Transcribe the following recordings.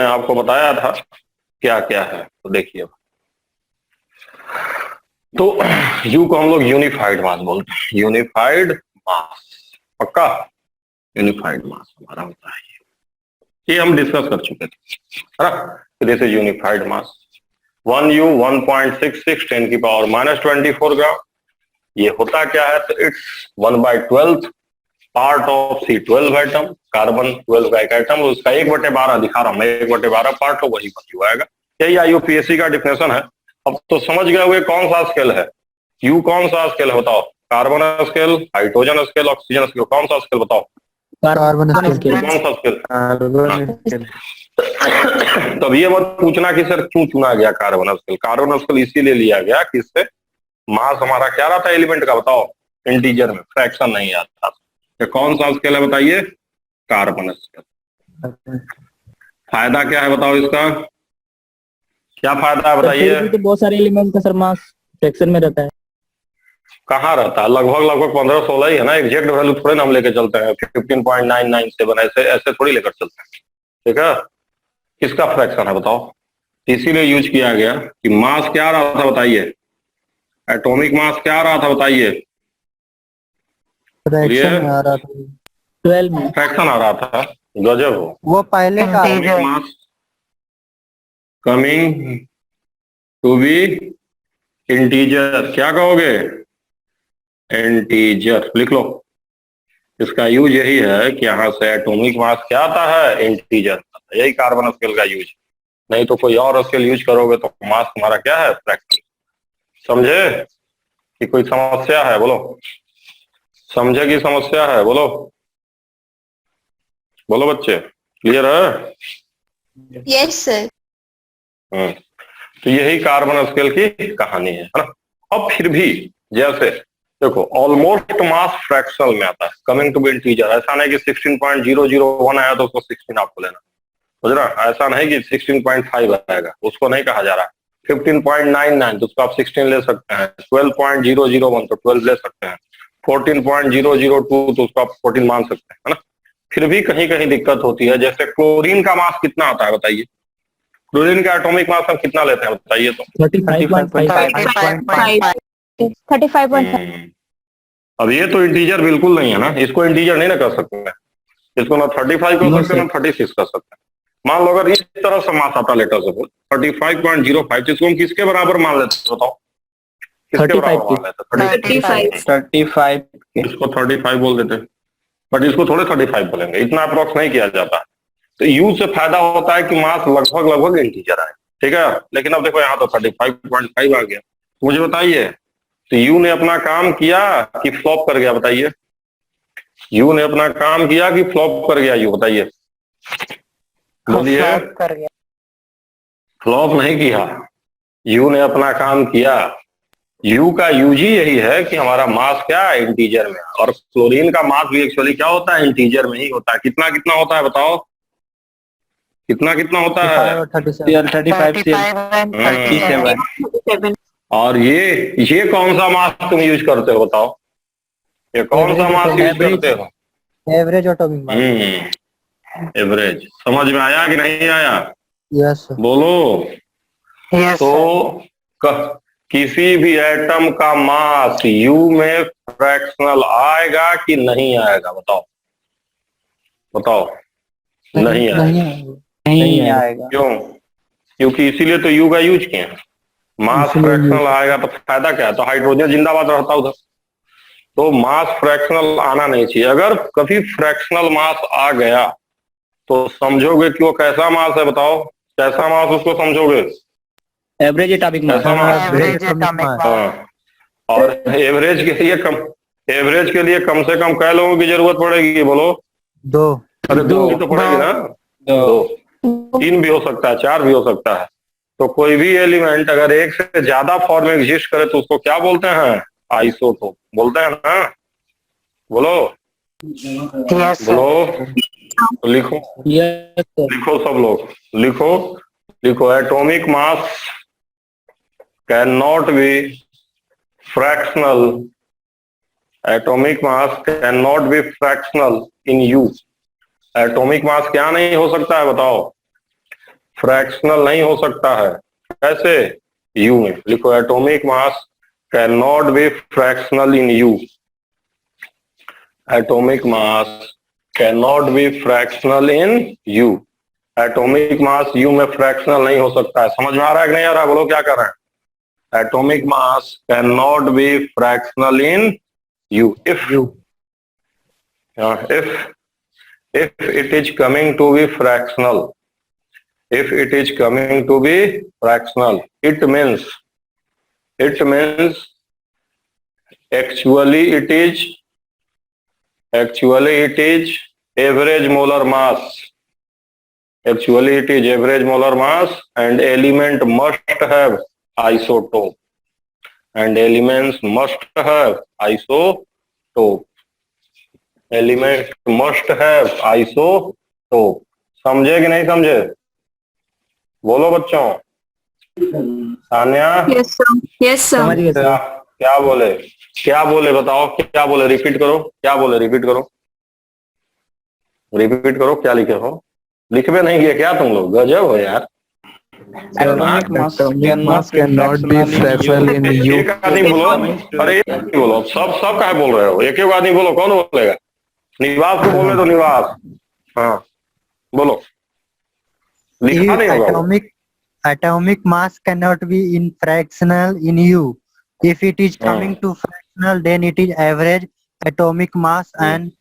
आपको बताया था क्या क्या है, तो देखिए। तो यू को हम लोग यूनिफाइड मास बोलते हैं, यूनिफाइड मास, पक्का यूनिफाइड मास हमारा होता है। ये हम डिस्कस कर चुके थे, है ना। This is unified mass 1U 1.66 10⁻⁻24 ग्राम। ये होता क्या है, तो it's 1/12 part of C12 atom, carbon 12 का एक एटम, उसका 1/12 दिखा रहा हूं मैं, 1/12 पार्ट, तो वही बची आएगा। यही IUPAC का डिफिनेशन है। अब तो समझ गए हुए कौन सा स्केल है, यू कौन सा स्केल है बताओ, carbon scale, hydrogen scale, oxygen scale, कौन सा स्केल बताओ, कार्बन स्केल। कौन सा स्केल। Carbon scale. तब ये मत पूछना कि सर क्यों चुना गया कार्बन स्केल। कार्बन स्केल इसीलिए लिया गया कि इससे मास हमारा क्या रहता है एलिमेंट का, बताओ, इंटीजर में, फ्रैक्शन नहीं आता। तो कौन सा स्केल है बताइए, कार्बन स्केल। फायदा क्या है बताओ इसका, क्या फायदा है बताइए। तो बहुत सारे एलिमेंट का सर मास फ्रैक्शन में रहता है। कहाँ रहता है, लगभग 15-16 ही है ना, एग्जैक्ट वैल्यू थोड़े ना हम लेके चलते हैं, 15.997 ऐसे थोड़ी लेकर चलते हैं, ठीक है। किसका फ्रैक्शन है बताओ, इसीलिए यूज किया गया कि मास क्या रहा था बताइए, एटॉमिक मास क्या रहा था बताइए, फ्रैक्शन आ रहा था 12 में, फ्रैक्शन आ रहा था। गजब हो, वो पहले का मास कमिंग टू बी इंटीजर, क्या कहोगे, इंटीजर लिख लो। इसका यूज यही है कि यहां से एटॉमिक मास क्या आता है, इंटीजर, यही कार्बन स्केल का यूज। नहीं तो कोई और स्केल यूज करोगे तो मास तुम्हारा क्या है, फ्रैक्शन। समझे कि कोई समस्या है, बोलो, समझे कि समस्या है, बोलो बोलो बच्चे, क्लियर है। Yes sir. तो यही कार्बन स्केल की कहानी है ना। अब फिर भी जैसे देखो ऑलमोस्ट मास फ्रैक्शनल में आता है, कमिंग टू बी इंटीजर, ऐसा नहीं कि 16.001 आया तो उसको 16 आपको लेना, समझ रहा, ऐसा नहीं कि 16.5 आएगा उसको नहीं कहा जा रहा। 15.99 तो उसको आप 16 ले सकते हैं, 12.001 तो 12 ले सकते हैं, 14.002 तो उसको आप 14 मान सकते हैं, है ना। फिर भी कहीं कहीं दिक्कत होती है, जैसे क्लोरीन का मास कितना आता है बताइए, क्लोरीन का एटॉमिक मास हम कितना लेते हैं बताइए तो, 35.5। अब ये तो इंटीजर बिल्कुल नहीं है ना, इसको इंटीजर नहीं ना कर सकते हैं, इसको ना 35 कर सकते हैं ना 36 कर सकते हैं। मान लो अगर इस तरह से मास आता लेटर सपोज 35.05, इसको हम किसके बराबर मान लेते हैं बताओ, किसके बराबर मान लेते हैं, 35 इसको 35 बोल देते, बट इसको थोड़े 35 बोलेंगे, इतना अप्रोक्स नहीं किया जाता। तो यू से फायदा होता है कि मास लगभग इंटीजर आए, ठीक है। लेकिन अब देखो यहाँ तो 35.5 आ गया, मुझे बताइए तो यू ने अपना काम किया कि फ्लॉप कर गया बताइए, यू ने अपना काम किया कि फ्लॉप कर गया, यू बताइए, बोलिए। फ्लॉप नहीं किया, यू ने अपना काम किया। यू का यूज ही यही है कि हमारा मास क्या है, इंटीजर में, और क्लोरीन का मास भी एक्चुअली क्या होता है, इंटीजर में ही होता है। कितना कितना होता है बताओ, कितना कितना होता है, 37। और ये कौन सा मास तुम यूज करते हो बताओ, ये कौन सा मास यूज करते हो, एवरेज एटॉमिक मास। एवरेज। समझ में आया कि नहीं आया, यस बोलो। तो किसी भी एटम का मास यू में फ्रैक्शनल आएगा कि नहीं आएगा बताओ, बताओ, नहीं आएगा, नहीं आएगा। क्यों, क्योंकि इसीलिए तो यू का यूज किए हैं। मास फ्रैक्शनल आएगा तो फायदा क्या है, तो हाइड्रोजन जिंदाबाद रहता उधर, तो मास फ्रैक्शनल आना नहीं चाहिए। अगर कभी फ्रैक्शनल मास आ गया तो समझोगे कि वो कैसा मास है बताओ, कैसा मास उसको समझोगे, एवरेज एटॉमिक मास। हाँ, और एवरेज के लिए कम से कम कै लोगों की जरूरत पड़ेगी, बोलो, 2। अरे 2 ही तो पड़ेगी ना, 2, 3 भी हो सकता है, 4 भी हो सकता है। तो कोई भी एलिमेंट अगर एक से ज्यादा फॉर्म में एग्जिस्ट करे तो उसको क्या बोलते हैं, आइसोटोप बोलते हैं ना, बोलो, बोलो, तो लिखो, लिखो सब लोग, लिखो, लिखो, atomic mass can not be fractional, atomic mass can not be fractional in you. Atomic mass क्या नहीं हो सकता है बताओ, फ्रैक्शनल नहीं हो सकता है। कैसे? यू में लिखो, atomic mass can not be fractional in you. Atomic mass can not be fractional in you. Atomic mass you में फ्रैक्शनल नहीं हो सकता है। समझ में आ रहा है कि नहीं आ रहा है? बोलो क्या कर रहे हैं? Atomic mass can not be fractional in you if it is coming to be fractional, if it is coming to be fractional, it means actually it is average molar mass. Actually it is average molar mass, and element must have isotope, and elements must have isotope. Element must have isotope. समझे कि नहीं समझे? बोलो बच्चों। Sanya, Yes, sir. Yes, sir. समझ गए क्या sir. क्या बोले बताओ, क्या बोले? रिपीट करो, क्या बोले? रिपीट करो क्या लिखे हो? लिखवे नहीं किया क्या तुम लोग? गजब हो यार। Atomic mass cannot be fractional in U. एक आदमी बोलो, अरे एक आदमी बोलो, सब काहे बोल रहे हो? एक एक आदमी बोलो, कौन बोलेगा? निवास को बोले तो निवास। हाँ बोलो, लिखा नहीं होगा। atomic mass cannot be in fractional in U. If it is coming to fractional, then it is average atomic mass and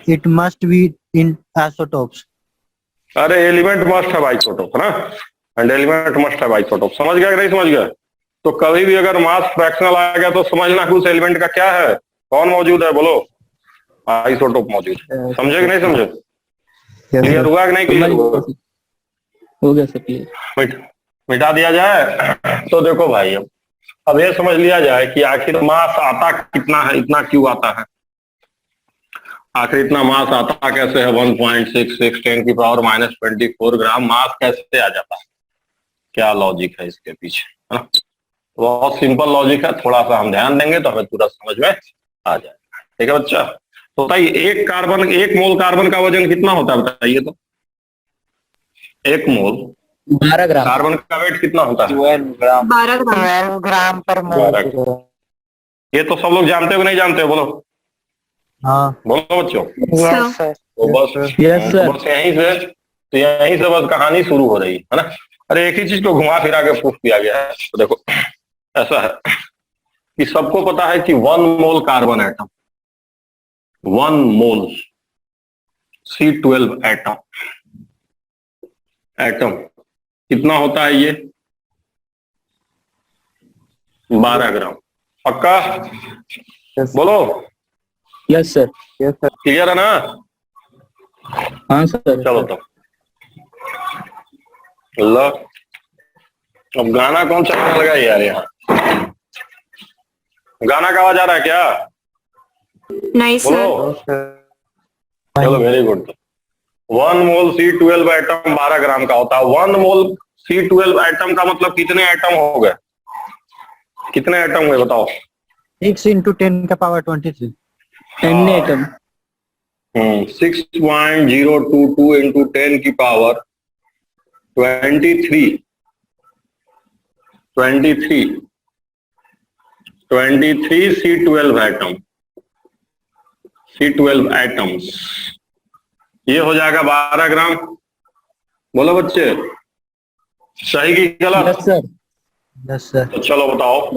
it must be in isotopes. अरे एलिमेंट मस्ट है आइसोटोप ना, एंड एलिमेंट मस्ट है isotope. समझ गया कि नहीं समझ गया? तो कभी भी अगर मास फ्रैक्शनल आ गया तो समझना कि उस एलिमेंट का क्या है, कौन मौजूद है? बोलो, आइसोटोप मौजूद है। समझे कि नहीं समझे? क्लियर हुआ कि नहीं क्लियर हुआ? हो गया सर क्लियर। मिटा दिया जाए तो देखो भाई, अब ये समझ लिया जाए कि आखिर मास आता कितना है, इतना क्यों आता है, आखिर इतना मास आता कैसे है? 1.66 10⁻⁻24 ग्राम मास कैसे आ जाता है? क्या लॉजिक है इसके पीछे, है ना? बहुत सिंपल लॉजिक है, थोड़ा सा हम ध्यान देंगे तो हमें पूरा समझ में आ जाएगा। ठीक है बच्चा? तो बताइए, एक मोल कार्बन का वजन कितना होता है बताइए तो? एक मोल 12 ग्राम। कार्बन का वेट कितना होता है? 12 ग्राम पर मोल। ये तो सब लोग जानते हो नहीं जानते हो? बोलो हाँ। बोलो बच्चों। Yes, sir. तो बस यहीं से बस कहानी शुरू हो रही है ना। अरे एक ही चीज को घुमा फिरा के प्रूफ किया गया है। तो देखो ऐसा है कि सबको पता है कि 1 मोल कार्बन एटम, 1 मोल C12 एटम कितना होता है? ये 12 ग्राम। पक्का? बोलो। Yes sir. क्लियर है ना? हाँ सर। चलो तो लो, अब गाना कौन चलने लगा यार? यहाँ गाना का आवाज आ रहा है क्या? नहीं बोलो। सर। चलो वेरी गुड। 1 मोल C12 एटम 12 ग्राम का होता है। 1 मोल C12 एटम का मतलब कितने एटम हो गए? कितने एटम हुए बताओ? 6 into 10 का पावर 23 एन एटम। 6.022 into 10 की पावर 23 C12 एटम्स, ये हो जाएगा 12 ग्राम। बोलो बच्चे, सही की गलत? Yes sir. तो चलो बताओ,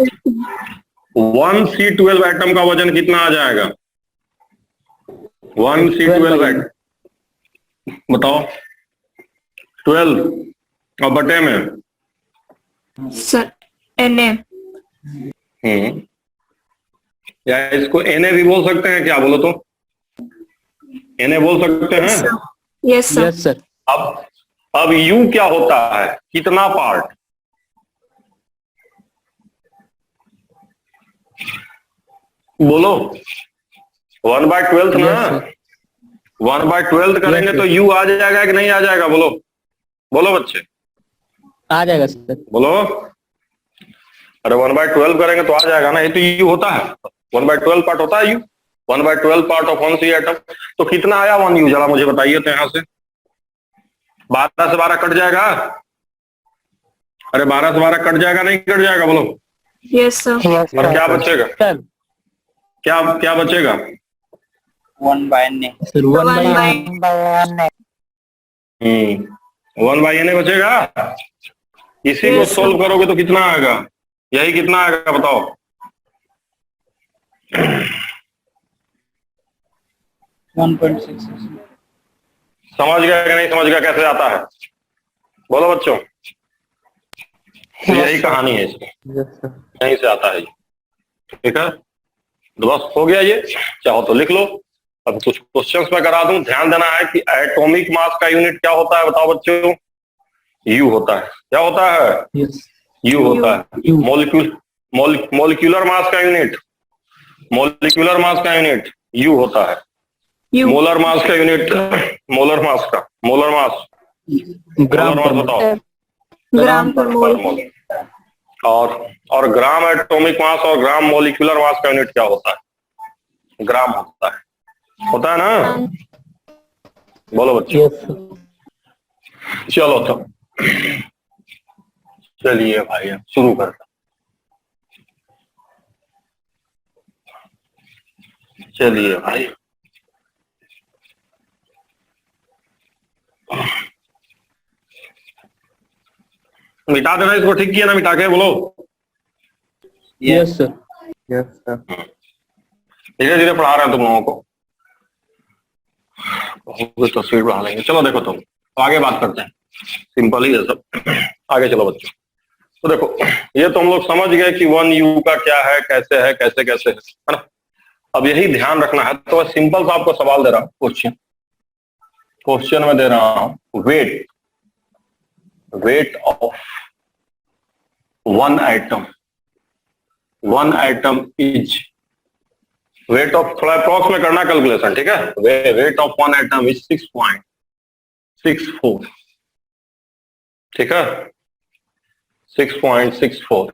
1 C12 एटम का वजन कितना आ जाएगा? 1 C12 एटम बताओ। 12 और बटे में सर Na। या इसको Na भी बोल सकते हैं क्या? बोलो तो, Na बोल सकते हैं? Yes sir. Yes sir. अब U क्या होता है? कितना पार्ट? बोलो। 1/12 ना? 1/12 करेंगे तो U आ जाएगा कि नहीं आ जाएगा? बोलो बोलो बच्चे। आ जाएगा सर। बोलो। अरे 1/12 करेंगे तो आ जाएगा ना, ये तो U होता है। 1/12 पार्ट होता है U, 1/12 part of 1 C atom. तो कितना आया 1 U? जरा मुझे बताइए तो। यहाँ से 12 से 12 कट जाएगा, अरे 12 से 12 कट जाएगा नहीं कट जाएगा बोलो। Yes, sir. और क्या बचेगा? क्या क्या बचेगा? 1 by n. Sir, 1 One by by 1 by N बचेगा। इसी को Yes, sir. सोल्व करोगे तो कितना आएगा? यही कितना आएगा बताओ? 1.6. समझ गया कि नहीं समझ गया कैसे आता है? बोलो बच्चों। तो यही कहानी है इसकी, Yes, sir. यहीं से आता है। ठीक है, तो बस हो गया ये। चाहो तो लिख लो। अब कुछ क्वेश्चंस में करा दूं, ध्यान देना है कि एटॉमिक मास का यूनिट क्या होता है बताओ बच्चों? यू होता है। क्या होता है? Yes. यू होता है। U. मोलिक्यूलर मास का यूनिट, मोलिक्यूलर मास का यूनिट यू होता है। U. मोलर मास का यूनिट, मोलर मास का, molar mass, Gram molar per मास mole. बताओ। Gram per mole. और ग्राम एटॉमिक मास और ग्राम मोलिक्यूलर मास का यूनिट क्या होता है? ग्राम होता है ना? बोलो बच्चों। Yes, sir. चलो तो चलिए भाई अब शुरू करते हैं। चलिए भाई मिटा देना इसको, ठीक किया ना? मिटा के बोलो। Yes, sir. Yes, sir. धीरे धीरे पढ़ा रहे हैं तुम लोगों को, कुछ तस्वीर बढ़ा लेंगे। चलो देखो तुम, तो आगे बात करते हैं। सिंपल ही है सब। आगे चलो बच्चों। तो देखो ये तो हम लोग समझ गए कि 1U का क्या है, कैसे है, कैसे कैसे है ना। अब यही ध्यान रखना है। तो सिंपल सा आपको सवाल दे रहा हूँ, क्वेश्चन में दे रहा हूँ weight of one item is weight of, थोड़ा अप्रॉक्स में करना कैलकुलेशन, ठीक है। Weight of one item is 6.64, ठीक है। 6.64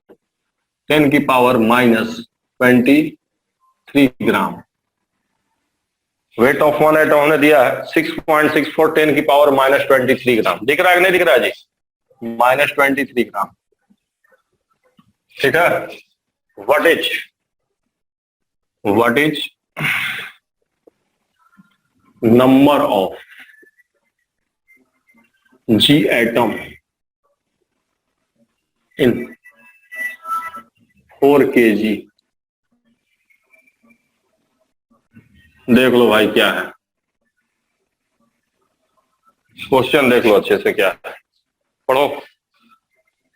10 की power -23 gram. Weight of one item हमने दिया है 6.64 10 की पावर -23 ग्राम। दिख रहा है कि नहीं दिख रहा है जी? -23 ग्राम, ठीक है। What is number of G atom in 4 kg? देख लो भाई क्या है क्वेश्चन, देख लो अच्छे से क्या है। पढ़ो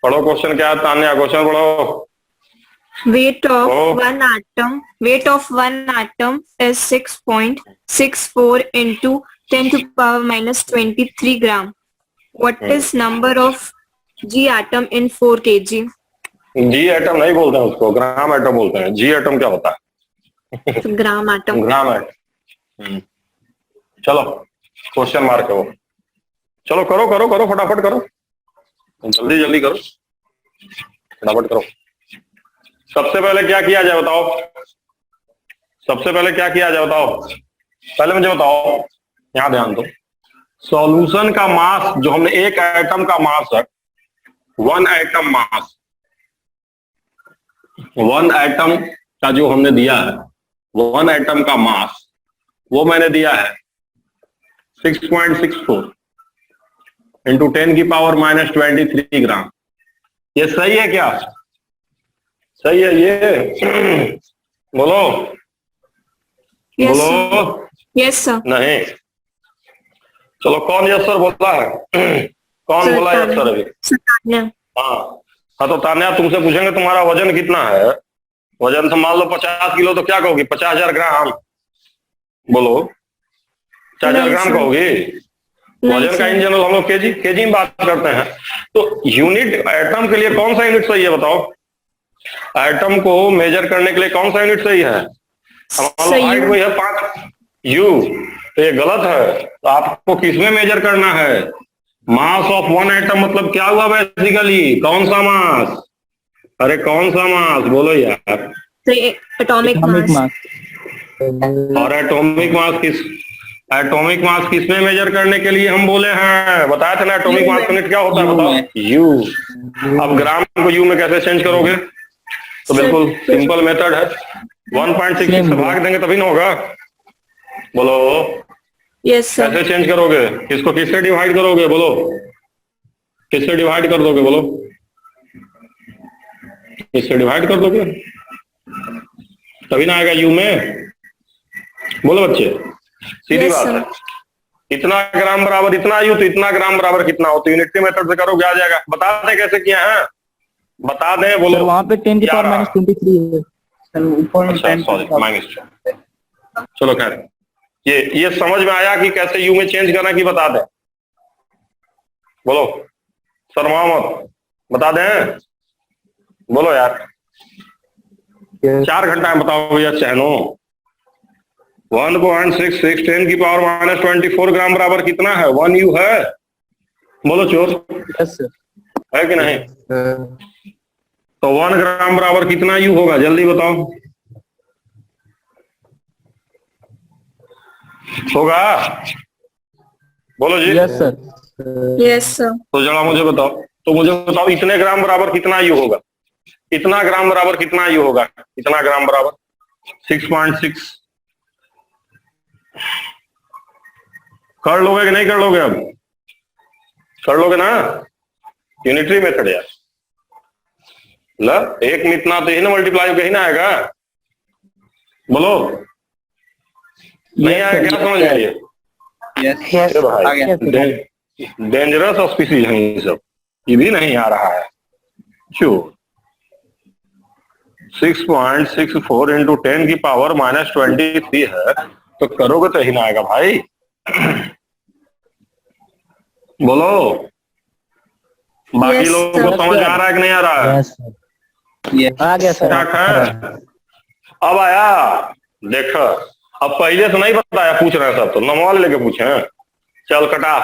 क्वेश्चन क्या है। तान्या क्वेश्चन पढ़ो। Weight of Oh. one atom is 6.64 into 10 to power -23 gram. What is number of G atom in 4 kg? G atom नहीं बोलते हैं उसको, ग्राम एटम बोलते हैं। जी एटम क्या होता है? Gram atom. Gram atom. चलो क्वेश्चन मार्क है वो। चलो करो फटाफट करो, जल्दी करो, फटाफट करो। सबसे पहले क्या किया जाए बताओ? पहले मुझे बताओ, यहां ध्यान दो। सॉल्यूशन का मास जो हमने, एक एटम का मास है, वन एटम का जो हमने दिया है, वन एटम का मास वो मैंने दिया है 6.64 इंटू 10 की पावर -23 ग्राम। ये सही है क्या? सही है ये? बोलो। Yes, बोलो। sir. Yes, sir. नहीं। चलो कौन यस सर बोला है? कौन Sir, बोला यस सर अभी? Satanya. हाँ तो तान्या तुमसे पूछेंगे तुम्हारा वजन कितना है? वजन तो मान लो 50 किलो, तो क्या कहोगी? 50,000 ग्राम। बोलो 50,000 नहीं, ग्राम sir. कहोगी? नहीं, वजन का sir. इन जनरल हम लोग केजी में बात करते हैं। तो यूनिट एटम के लिए कौन सा यूनिट सही है बताओ? एटम को मेजर करने के लिए कौन सा यूनिट सही है? हमारा हाइट वही है 5 यू, तो ये गलत है। तो आपको किसमें मेजर करना है? मास ऑफ वन एटम मतलब क्या हुआ बेसिकली? कौन सा मास? अरे कौन सा मास बोलो यार। So, atomic mass. और एटॉमिक मास एटॉमिक मास किसमें मेजर करने के लिए हम बोले हैं? बताया था ना एटॉमिक मास यूनिट क्या होता है, बताओ। यू। अब ग्राम को यू में कैसे चेंज करोगे? तो बिल्कुल सिंपल मेथड है, 1.66 से भाग देंगे तभी ना होगा। बोलो Yes, sir. कैसे चेंज करोगे? किसको किससे डिवाइड करोगे? बोलो किससे डिवाइड कर दोगे? बोलो किससे डिवाइड कर दोगे तभी ना आएगा यू में। बोलो बच्चे, सीधी Yes, बात sir. है। इतना ग्राम बराबर इतना यू, तो इतना ग्राम बराबर कितना हो, तो यूनिटरी मेथड से करोगे आ जाएगा। बता दें कैसे किया है, बता दें। बोलो सर वहाँ पे 10 की पावर ग्यारह। -23 है सर, ऊपर में अच्छा 10 सॉरी माइनस। चलो खैर, ये समझ में आया कि कैसे यू में चेंज करना की बता दें। बोलो शर्मा मत, बता दें। बोलो यार, 4 घंटा में बताओ भैया। चहनो 1.66 10 की पावर -24 ग्राम बराबर कितना है? 1 यू है। बोलो चोर, यस सर। है कि नहीं? तो 1 ग्राम बराबर कितना यू होगा, जल्दी बताओ। होगा? बोलो जी। Yes sir. Yes, sir. तो जरा मुझे बताओ, तो मुझे बताओ इतने ग्राम बराबर कितना यू होगा? इतना ग्राम बराबर कितना यू होगा? इतना ग्राम बराबर 6.6। कर लोगे कि नहीं कर लोगे? अब कर लोगे ना? यूनिटरी मेथड यार। ल एक में इतना तो ही ना मल्टीप्लाई कहीं ना आएगा। बोलो नहीं आएगा? क्या समझ में आइए? यस अरे भाई डेंजरस स्पीसीज है ये सब, ये भी नहीं आ रहा है। क्यों? 6.64 इंटू 10 की पावर -23 है, तो करोगे तो ही ना आएगा भाई। बोलो बाकी Yes, लोगों को sir. समझ में आ रहा है कि नहीं आ रहा है? Yes, sir. आ गया सर। ठीक है, अब आया। देख अब पहले से नहीं बताया, पूछ रहे हैं सब तो नमवा लेके पूछे हैं। चल कटा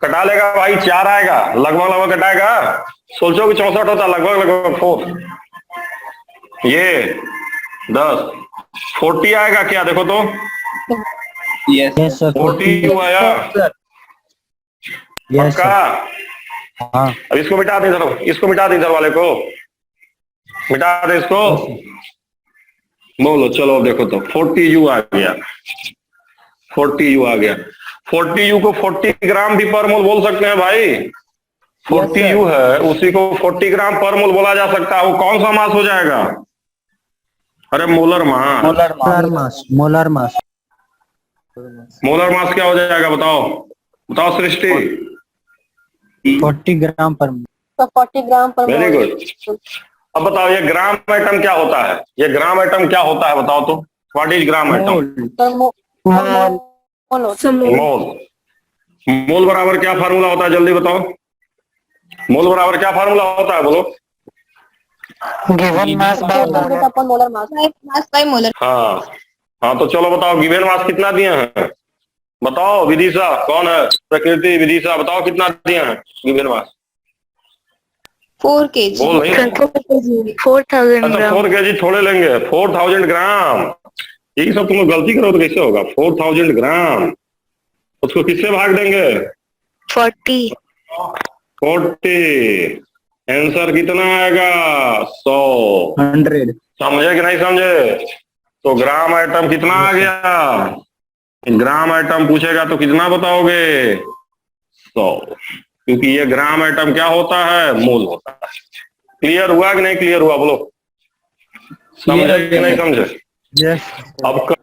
कटा लेगा भाई, 4 आएगा लगभग लगभग कटाएगा। सोचो कि 64 होता, लगभग लगभग 4 ये 10 40 आएगा क्या? देखो तो यस Yes, sir. 40 आया Yes, पक्का। sir. हाँ. अब इसको मिटा दे इधर, इसको मिटा दे इधर वाले को, मिटा दे इसको। बोलो चलो देखो तो 40 यू आ गया, 40 यू आ गया। 40 यू को 40 ग्राम भी पर मोल बोल सकते हैं भाई। 40 यू है, उसी को 40 ग्राम पर मोल बोला जा सकता है। वो कौन सा मास हो जाएगा? अरे molar mass. Molar mass. Molar mass. Molar mass क्या हो जाएगा? बताओ बताओ सृष्टि। 40 gram per minute. तो 40 ग्राम पर वेरी मोल। गुड। अब बताओ ये ग्राम आइटम क्या होता है? ये ग्राम आइटम क्या होता है बताओ तो। What is gram item? तो मोल होता So more. मोल। मोल बराबर क्या फार्मूला होता है? जल्दी बताओ। मोल बराबर क्या फार्मूला होता है? बोलो। Given mass by है। molar. Upon molar mass by molar. हाँ हाँ, तो चलो बताओ गिवन मास कितना दिए हैं? बताओ विदिशा, कौन है? प्रकृति, विदिशा बताओ कितना दिए हैं गिवन मास? 4 kg। बोल नहीं। 4,000 अच्छा gram. 4 kg थोड़े लेंगे, 4000 ग्राम। यही सब तुम लोग गलती करो तो कैसे होगा? 4000 ग्राम, उसको किससे भाग देंगे? 40. 40। आंसर कितना आएगा? 100। 100। समझे कि नहीं समझे? तो ग्राम आइटम कितना आ गया? ग्राम आइटम पूछेगा तो कितना बताओगे? 100, क्योंकि ये ग्राम आइटम क्या होता है? मोल होता है। क्लियर हुआ कि नहीं क्लियर हुआ? बोलो समझे कि नहीं समझे? Yes. अब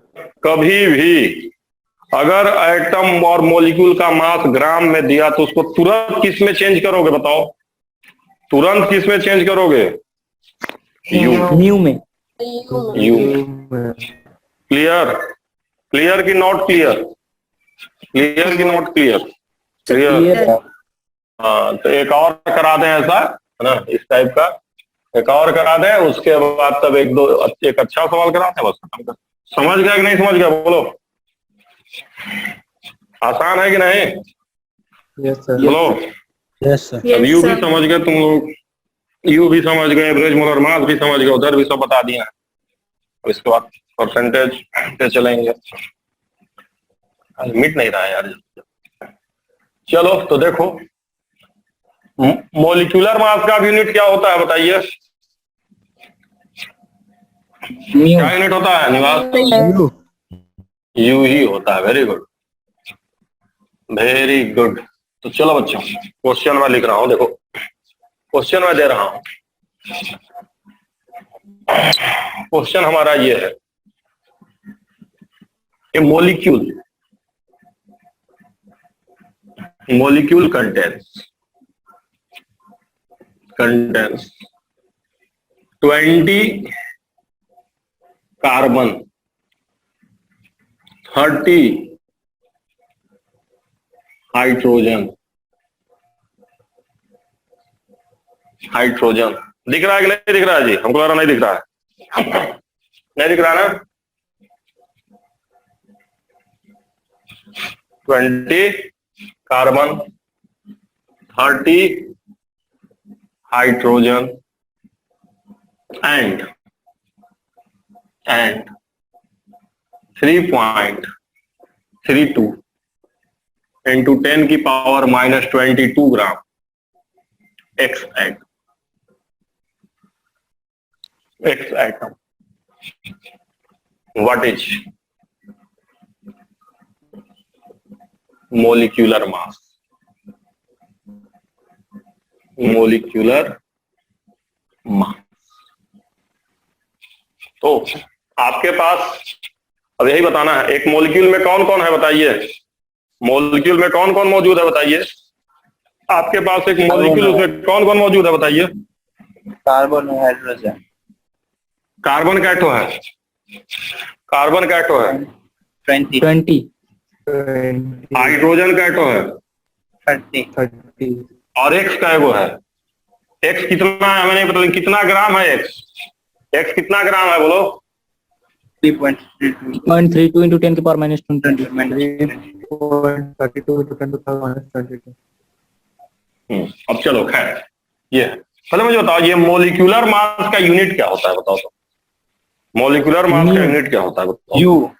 कभी भी अगर एटम और मॉलिक्यूल का मास ग्राम में दिया तो उसको तुरंत किस में चेंज करोगे? बताओ तुरंत किस में चेंज करोगे? यू। न्यू में। यू। क्लियर? क्लियर की नॉट क्लियर? क्लियर की नॉट क्लियर? क्लियर। हाँ, तो एक और करा दें ऐसा है ना, इस टाइप का एक और करा दें, उसके बाद तब एक अच्छा सवाल करा दें, बस खत्म कर। समझ गया कि नहीं समझ गया? बोलो आसान है कि नहीं? Yes sir. बोलो। Yes, sir. अब यू भी समझ गए तुम लोग, यू भी समझ गए, एवरेज मोलर मास भी समझ गए, उधर भी सब बता दिया। अब इसके बाद परसेंटेज पे चलेंगे। मिट नहीं रहा है यार। चलो तो देखो, मोलिकुलर मास का यूनिट क्या होता है बताइए? म्यू। क्या यूनिट होता है निवास? U. यू ही होता है। Very good, very good. तो चलो बच्चों, क्वेश्चन मैं लिख रहा हूं, देखो क्वेश्चन मैं दे रहा हूं। क्वेश्चन हमारा ये है, ए molecule contains 20 carbon, 30 हाइड्रोजन। दिख रहा है कि नहीं दिख रहा है जी? हमको लग रहा नहीं दिख रहा है। नहीं दिख रहा ना? 20 कार्बन, 30 हाइड्रोजन and 3.32 into 10 की power -22 gram X atom. What is molecular mass? तो आपके पास अब यही बताना है, एक मॉलिक्यूल में कौन कौन है बताइए? मॉलिक्यूल में कौन कौन मौजूद है बताइए? आपके पास एक मॉलिक्यूल, उसमें कौन कौन मौजूद है बताइए? कार्बन और हाइड्रोजन। कार्बन कैटो है, कार्बन कैटो है, 20 हाइड्रोजन कैटो है, 30 और एक्स का एगो है। एक्स कितना है हमें नहीं पता, लेकिन कितना ग्राम है एक्स? एक्स कितना ग्राम है बोलो? 3.32 into 10 की power -20। 3.32 to 10 to the power -22. अब चलो खैर, ये पहले मुझे बताओ, ये मोलिकुलर मास का यूनिट क्या होता है बताओ तो? मोलिकुलर मास का यूनिट क्या होता है बताओ? म्यू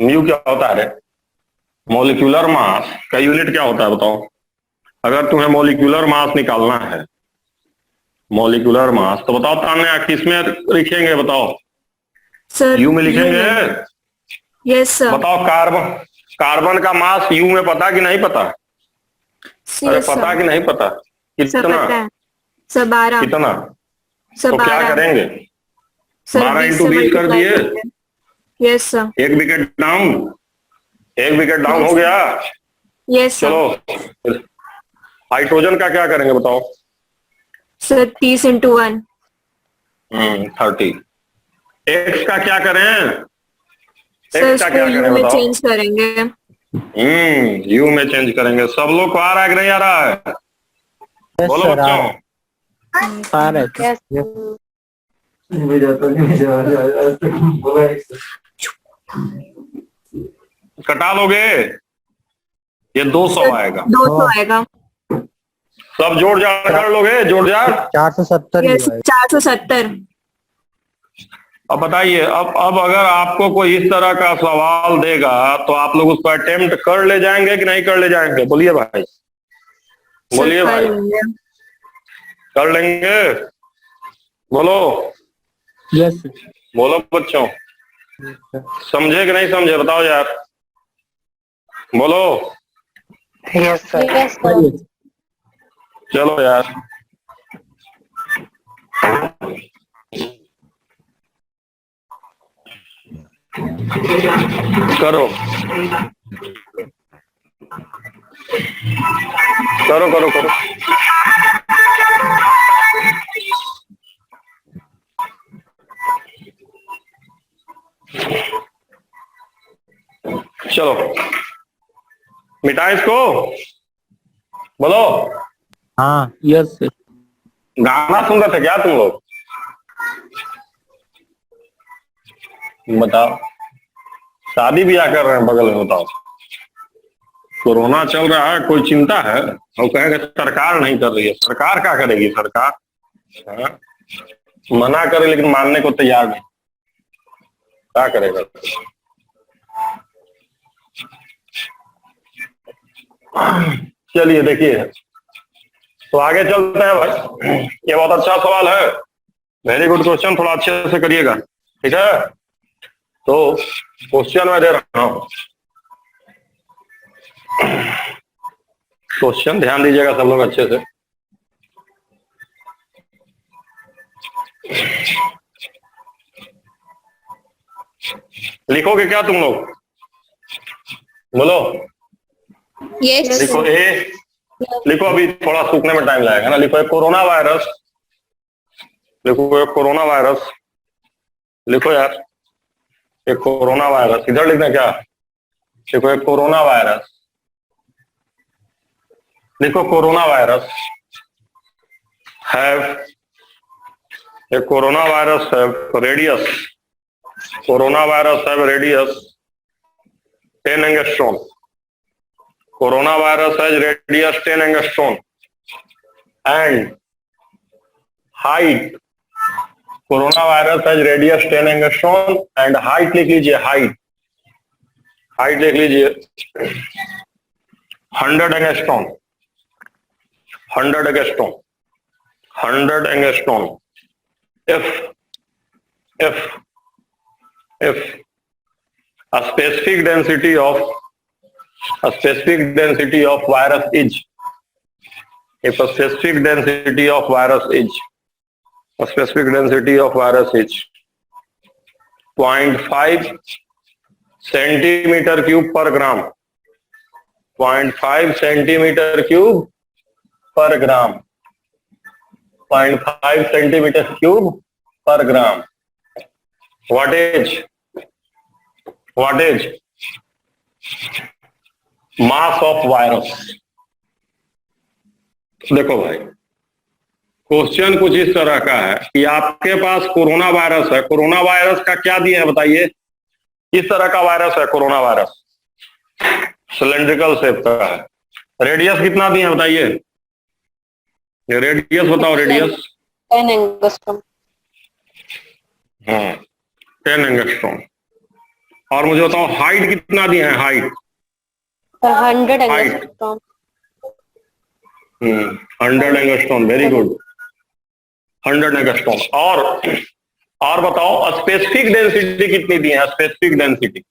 म्यू क्या होता है रे? मोलिकुलर मास का यूनिट क्या होता है बताओ? अगर तुम्हें मोलिकुलर मास निकालना है, मोलिकुलर मास, तो बताओ तान्या किसमें लिखेंगे बताओ? सर यू में लिखेंगे? Yes sir. बताओ कार्बन का मास यू में पता कि नहीं पता? अरे पता कि नहीं पता? सर कितना? पता है सर, 12। कितना? सर तो क्या 12 करेंगे? सर, 12 20 इंटू से 20 कर multiply दिए, करेंगे। Yes sir. एक विकेट डाउन, एक विकेट डाउन हो गया। Yes sir. चलो हाइड्रोजन का क्या करेंगे बताओ? Sir 30 into 1। 30। एक्स का क्या करें? सर एक्स का इसको क्या यू करें में बताओ? चेंज करेंगे। यू में चेंज करेंगे। सब लोग को आ रहा है कि नहीं आ रहा है? Yes, बोलो sir. बच्चों। आ रहा है। कटा लोगे? ये 200 आएगा। 200 आएगा। सब जोड़ जाड़ कर लोगे? जोड़ जाड़। 470 ही यस हुआ है। 470। अब बताइए, अब अगर आपको कोई इस तरह का सवाल देगा तो आप लोग उसको अटेम्प्ट कर ले जाएंगे कि नहीं कर ले जाएंगे? बोलिए भाई, बोलिए भाई। कर लेंगे? बोलो, यस बोलो बच्चों। समझे कि नहीं समझे बताओ यार, बोलो। Yes, sir. चलो यार, करो करो करो करो। चलो मिटाए इसको, बोलो। हाँ, यस गाना सुन रहे थे क्या तुम लोग? बताओ, शादी ब्याह कर रहे हैं बगल में, बताओ। कोरोना चल रहा है, कोई चिंता है? और कहेंगे सरकार नहीं कर रही है। सरकार क्या करेगी? सरकार हाँ? मना करे लेकिन मानने को तैयार नहीं, क्या करेगा? चलिए देखिए, तो आगे चलते हैं भाई। ये बहुत अच्छा सवाल है, वेरी गुड क्वेश्चन, थोड़ा अच्छे से करिएगा, ठीक है। तो क्वेश्चन मैं दे रहा हूं, क्वेश्चन ध्यान दीजिएगा सब लोग अच्छे से। लिखोगे क्या तुम लोग? बोलो। Yes. लिखो ए, लिखो, अभी थोड़ा सूखने में टाइम लगेगा ना। लिखो कोरोना वायरस, लिखो कोरोना वायरस, लिखो यार, एक कोरोना वायरस, इधर लिखना क्या? लिखो कोरोना वायरस, लिखो corona virus have, a coronavirus have radius, coronavirus have radius 10 angstrom, coronavirus has radius 10 angstrom and height, coronavirus has radius 10 angstrom and height लिख लीजिए, height लिख लीजिए 100 angstrom, 100 angstrom, 100 angstrom. If a specific density of virus is, if a specific density of virus is 0.5 centimeter cube per gram, 0.5 centimeter cube per gram, 0.5 centimeter cube per gram. What is mass of virus? देखो भाई, question कुछ इस तरह का है कि आपके पास corona virus है, कोरोना वायरस का क्या दिया है बताइए? इस तरह का वायरस है कोरोना वायरस, सिलेंड्रिकल शेप का है। रेडियस कितना दिया है बताइए? रेडियस बताओ, रेडियस 10 एंगस्ट्रॉम। हाँ 10 एंगस्ट्रॉम। और मुझे बताओ हाइट कितना दिया है? Height 100 angstrom. 100 angstrom, very good, 100 angstrom. और बताओ स्पेसिफिक डेंसिटी कितनी दी है? स्पेसिफिक डेंसिटी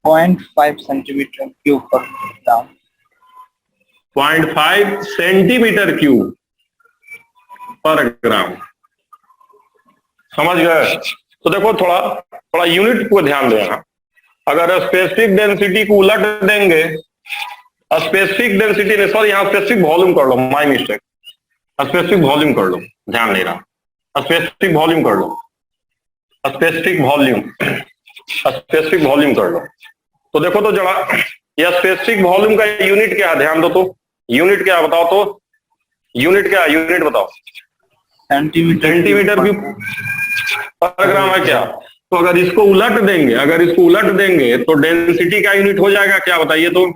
0.5 सेंटीमीटर क्यूब पर ग्राम। 0.5 सेंटीमीटर क्यूब पर ग्राम, समझ गए? तो देखो थोड़ा यूनिट को ध्यान देना। अगर स्पेसिफिक डेंसिटी को उलट देंगे, स्पेसिफिक डेंसिटी नहीं, सॉरी यहाँ स्पेसिफिक वॉल्यूम कर लो, माय मिस्टेक, स्पेसिफिक वॉल्यूम कर लो, ध्यान नहीं रहा, स्पेसिफिक वॉल्यूम कर लो, स्पेसिफिक वॉल्यूम कर लो। तो देखो तो जरा यह स्पेसिफिक वॉल्यूम का यूनिट क्या है? ध्यान दो तो, यूनिट क्या है बताओ तो, यूनिट क्या है? यूनिट बताओ। सेंटीमीटर क्यूब पर ग्राम है क्या? तो अगर इसको उलट देंगे तो डेंसिटी का यूनिट हो जाएगा क्या बताइए? तो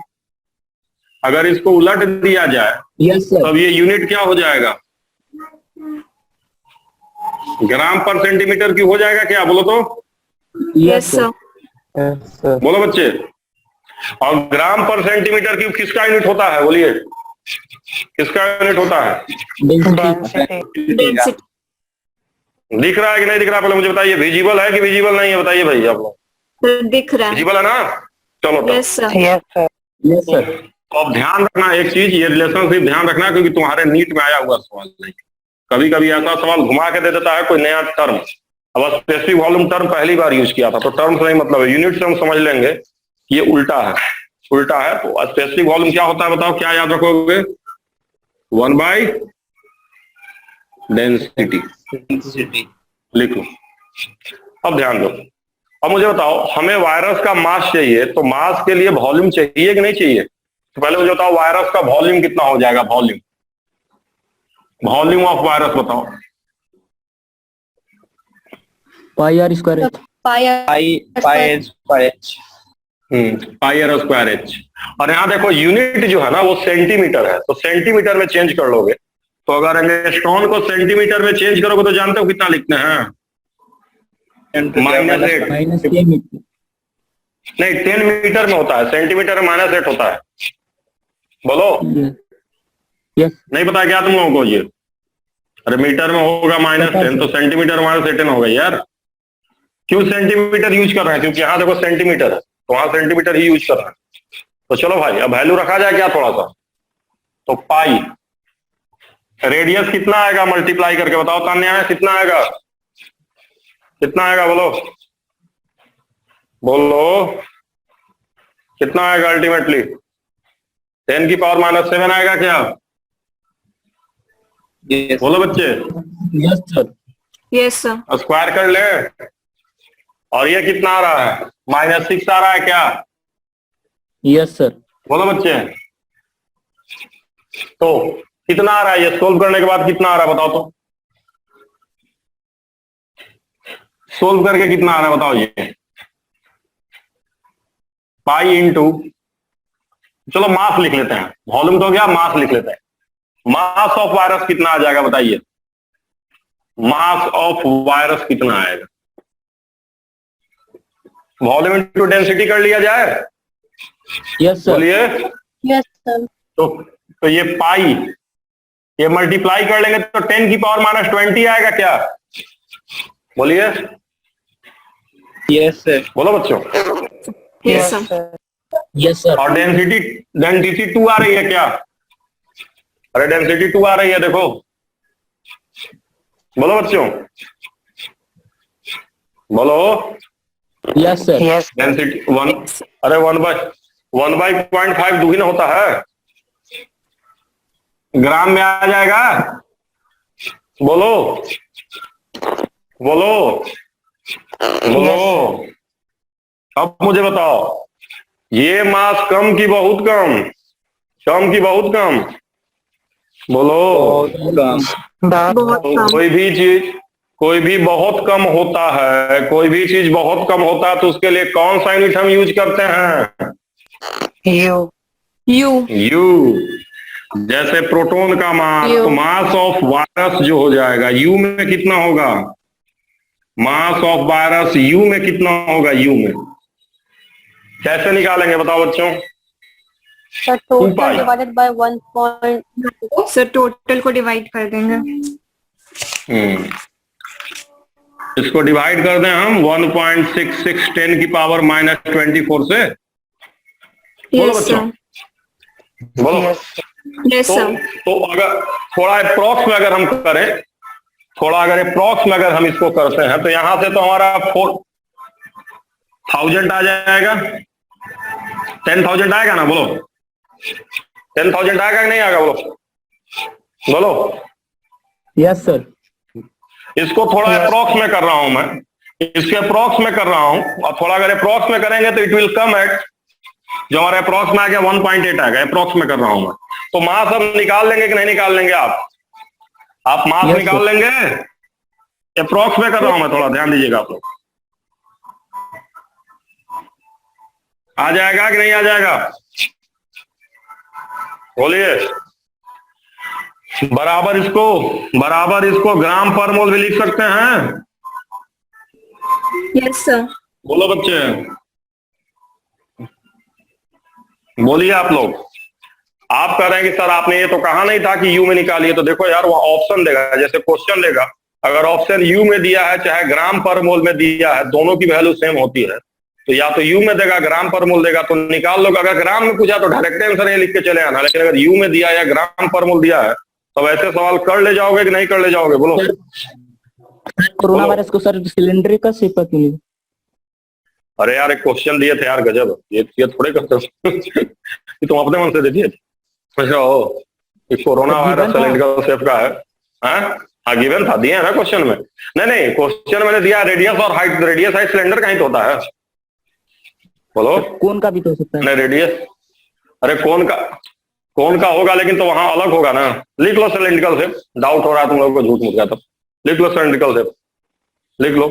अगर इसको उलट दिया जाए तब ये यूनिट क्या हो जाएगा? ग्राम पर सेंटीमीटर क्यूब हो जाएगा क्या? बोलो तो। Yes, sir. बोलो बच्चे। और ग्राम पर सेंटीमीटर क्यूब किसका यूनिट होता है? बोलिए, किसका यूनिट होता है? Density. दिख रहा है कि नहीं दिख रहा? पहले मुझे बताइए, विजिबल है कि विजिबल नहीं है? बताइए भाई आप लोग। दिख रहा है। विजिबल है ना? चलो तो। Yes, sir. Yes, sir. Yes sir. तो अब ध्यान रखना एक चीज, ये रिलेशनशिप ध्यान रखना, क्योंकि तुम्हारे नीट में आया हुआ सवाल नहीं। कभी कभी ऐसा सवाल घुमा के दे देता है कोई नया टर्म। अब स्पेसिफिक वॉल्यूम टर्म पहली बार यूज किया था, तो टर्म से नहीं मतलब है, यूनिट से हम समझ लेंगे ये उल्टा है, उल्टा है। तो स्पेसिफिक वॉल्यूम क्या होता है बताओ, क्या याद रखोगे? 1/डेंसिटी लिख लो। अब ध्यान दो, अब मुझे बताओ, हमें वायरस का मास चाहिए, तो मास के लिए वॉल्यूम चाहिए कि नहीं चाहिए? तो पहले मुझे बताओ वायरस का वॉल्यूम कितना हो जाएगा? वॉल्यूम ऑफ वायरस बताओ। Pi r square h. Pi r square h. और यहाँ देखो यूनिट जो है ना वो सेंटीमीटर है, तो सेंटीमीटर में चेंज कर लोगे। तो अगर एंगस्ट्रॉन को सेंटीमीटर में चेंज करोगे तो जानते हो कितना लिखते हैं? -8। -8 मीटर। नहीं 10 मीटर में होता है, सेंटीमीटर में -8 होता है। बोलो। यस नहीं पता क्या तुम लोगों को ये? अरे मीटर में होगा -10 तो सेंटीमीटर -18 होगा यार। क्यों सेंटीमीटर यूज कर रहे हैं? क्योंकि यहाँ देखो सेंटीमीटर है तो वहां सेंटीमीटर ही यूज कर रहे हैं। तो चलो भाई अब वैल्यू रखा जाए क्या थोड़ा सा, तो पाई रेडियस कितना आएगा मल्टीप्लाई करके बताओ तान्या, कितना आएगा? कितना आएगा बोलो बोलो, कितना आएगा अल्टीमेटली? 10 की पावर -7 आएगा क्या? Yes. बोलो बच्चे। Yes sir Yes, sir. Square कर ले। और ये कितना आ रहा है? -6 आ रहा है क्या? यस सर बोलो बच्चे। तो कितना आ रहा है ये सोल्व करने के बाद? कितना आ रहा है बताओ तो, सोल्व करके कितना आ रहा है बताओ ये? पाई इंटू, चलो मास लिख लेते हैं, वॉल्यूम तो हो गया, मास लिख लेते हैं। मास ऑफ वायरस कितना आ जाएगा बताइए? मास ऑफ वायरस कितना आएगा? वॉल्यूम इंटू डेंसिटी कर लिया जाए, यस सर बोलिए। Yes, sir. तो ये पाई, ये मल्टीप्लाई कर लेंगे तो 10 की पावर -20 आएगा क्या? बोलिए। Yes, sir. बोलो बच्चों। Yes, sir. यस सर और डेंसिटी डेंसिटी 2 आ रही है क्या? अरे डेंसिटी 2 आ रही है देखो, बोलो बच्चों बोलो। Yes sir Yes. डेंसिटी 1, अरे 1/0.5 दुगुना होता है, ग्राम में आ जाएगा। बोलो बोलो बोलो। अब मुझे बताओ ये मास कम की बहुत कम, कम की बहुत कम? बोलो। बहुत बहुत कम. कोई भी बहुत कम होता है, कोई भी चीज बहुत कम होता है तो उसके लिए कौन सा यूनिट हम यूज करते हैं? you. U. यू। जैसे प्रोटॉन का मास, U. तो मास ऑफ वायरस जो हो जाएगा यू में कितना होगा? मास ऑफ वायरस यू में कितना होगा? यू में कैसे निकालेंगे बताओ बच्चों? The Two total pi. divided by 1. Sir, total को divide कर देंगे. इसको डिवाइड कर दें हम 1.66 10 की पावर -24 से। बोलो Yes, बच्चों sir. बोलो। Yes. Yes, sir. तो अगर थोड़ा अप्रोक्स में अगर हम करें, थोड़ा अगर अप्रोक्स में अगर हम इसको करते हैं तो यहां से तो हमारा 4000 आ जाएगा, 10,000 आएगा ना? बोलो 10,000 आएगा कि नहीं आएगा? बोलो बोलो। यस सर इसको थोड़ा अप्रोक्स में कर रहा हूं मैं, इसके अप्रोक्स में कर रहा हूं, और थोड़ा अगर अप्रोक्स में करेंगे तो इट विल कम एट, जो हमारे अप्रोक्स में आ गया 1.8 आ गया, अप्रोक्स में कर रहा हूं मैं। तो मास हम निकाल लेंगे कि नहीं निकाल लेंगे? आप मास Yes, निकाल sir. लेंगे? अप्रोक्स में कर रहा हूं मैं, थोड़ा ध्यान दीजिएगा आप लोग। आ जाएगा कि नहीं आ जाएगा? बोलिए। बराबर इसको ग्राम पर मोल भी लिख सकते हैं। Yes, sir. बोलो बच्चे बोलिए आप लोग। आप कह रहे हैं कि सर आपने ये तो कहा नहीं था कि यू में निकालिए, तो देखो यार वो ऑप्शन देगा, जैसे क्वेश्चन देगा, अगर ऑप्शन यू में दिया है चाहे ग्राम पर मोल में दिया है, दोनों की वैल्यू सेम होती है, तो या तो यू में देगा ग्राम पर मोल देगा तो निकाल लो। अगर ग्राम में पूछा तो डायरेक्ट आंसर ये लिख के चले आना, लेकिन अगर यू में दिया या ग्राम पर मोल दिया है तो ऐसे सवाल कर ले जाओगे कि नहीं कर ले जाओगे? बोलो। कोरोना वायरस को सर सिलेंडर का शेप का क्यों नहीं? अरे यार एक क्वेश्चन दिए थे यार, गजब, ये थोड़े करते हो ये तुम अपने मन से दे दिए थे। अच्छा हो, कोरोना वायरस सिलेंड्रिकल शेप का है? हाँ गिवन था, दिए है ना क्वेश्चन में। नहीं क्वेश्चन मैंने दिया रेडियस और हाइट, रेडियस हाइट सिलेंडर का ही तो होता है। बोलो। कौन का भी तो हो सकता है? नहीं रेडियस, अरे कौन का होगा, लेकिन तो वहां अलग होगा ना। लिख लो सिलेंड्रिकल शेप, डाउट हो रहा है तुम लोगों को झूठ मूठ गया तो लिख लो सिलेंड्रिकल शेप, लिख लो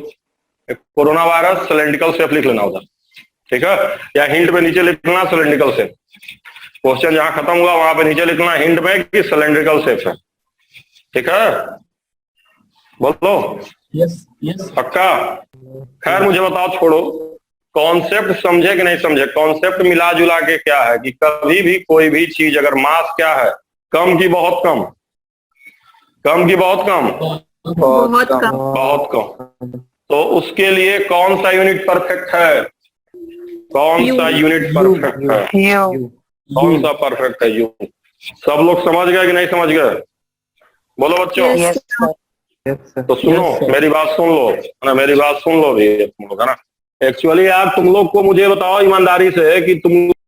कोरोना वायरस सिलेंड्रिकल शेप लिख लेना उधर, ठीक है? या हिंट पे नीचे लिखना सिलेंड्रिकल शेप, क्वेश्चन जहां खत्म हुआ वहां पे नीचे लिखना हिंट में कि सिलेंड्रिकल शेप है, ठीक है? बोलो। यस यस पक्का? खैर मुझे बताओ, छोड़ो, कॉन्सेप्ट समझे कि नहीं समझे? कॉन्सेप्ट मिला जुला के क्या है कि कभी भी कोई भी चीज अगर मास क्या है, कम की बहुत कम, कम की बहुत कम, बहुत कम। बहुत कम, तो उसके लिए कौन सा यूनिट परफेक्ट है? कौन सा यूनिट परफेक्ट है? U. कौन सा परफेक्ट है? यू। सब लोग समझ गए कि नहीं समझ गए? बोलो बच्चों। Yes, sir. तो सुनो, मेरी बात सुन लो ना, मेरी बात सुन लो भी तुम लोग, है ना। एक्चुअली यार तुम लोग को मुझे बताओ ईमानदारी से कि तुम